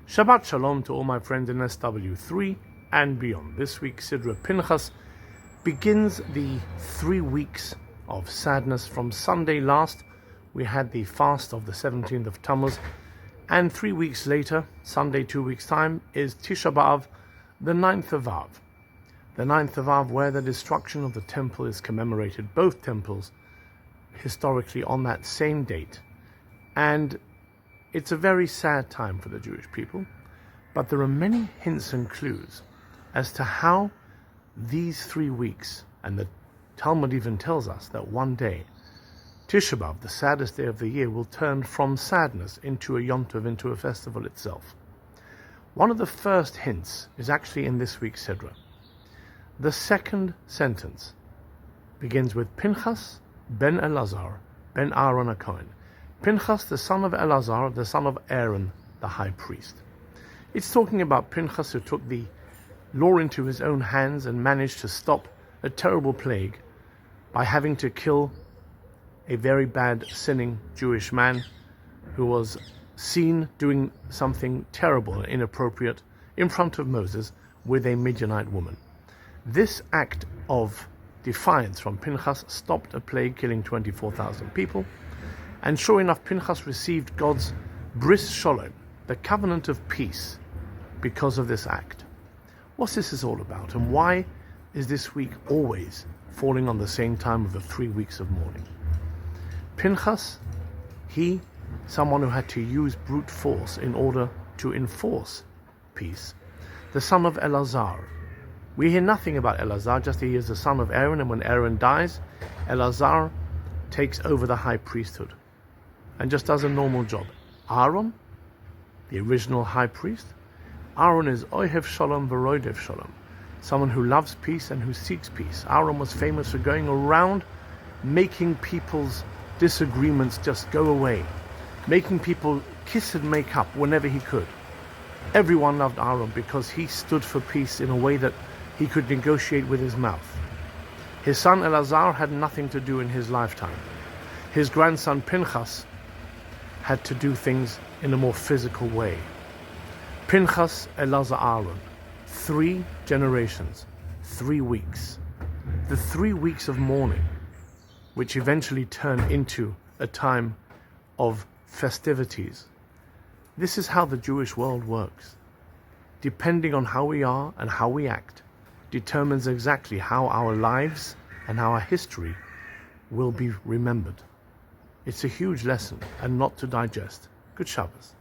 Shabbat Shalom to all my friends in SW3 and beyond. This week, Sidra Pinchas begins the 3 weeks of sadness. From Sunday last, we had the fast of the 17th of Tammuz, and 3 weeks later, Sunday 2 weeks' time, is Tisha B'Av, the 9th of Av. The 9th of Av, where the destruction of the temple is commemorated, both temples, historically on that same date. And it's a very sad time for the Jewish people, but there are many hints and clues as to how these 3 weeks, and the Talmud even tells us that one day, Tisha B'Av, the saddest day of the year, will turn from sadness into a Yom Tov, into a festival itself. One of the first hints is actually in this week's Sidra. The second sentence begins with Pinchas ben Elazar ben Aaron HaKohen. Pinchas, the son of Elazar, the son of Aaron, the high priest. It's talking about Pinchas, who took the law into his own hands and managed to stop a terrible plague by having to kill a very bad, sinning Jewish man who was seen doing something terrible and inappropriate in front of Moses with a Midianite woman. This act of defiance from Pinchas stopped a plague killing 24,000 people. And sure enough, Pinchas received God's bris shalom, the covenant of peace, because of this act. What's this all about, and why is this week always falling on the same time of the 3 weeks of mourning? Pinchas, someone who had to use brute force in order to enforce peace. The son of Elazar. We hear nothing about Elazar, just he is the son of Aaron, and when Aaron dies, Elazar takes over the high priesthood and just does a normal job. Aaron, the original high priest, Aaron is Ohev Shalom V'Roidev Shalom, someone who loves peace and who seeks peace. Aaron was famous for going around making people's disagreements just go away, making people kiss and make up whenever he could. Everyone loved Aaron because he stood for peace in a way that he could negotiate with his mouth. His son Elazar had nothing to do in his lifetime. His grandson Pinchas had to do things in a more physical way. Pinchas, Elazar, Aaron. 3 generations, 3 weeks. The 3 weeks of mourning, which eventually turn into a time of festivities. This is how the Jewish world works. Depending on how we are and how we act, determines exactly how our lives and our history will be remembered. It's a huge lesson and not to digest. Good Shabbos.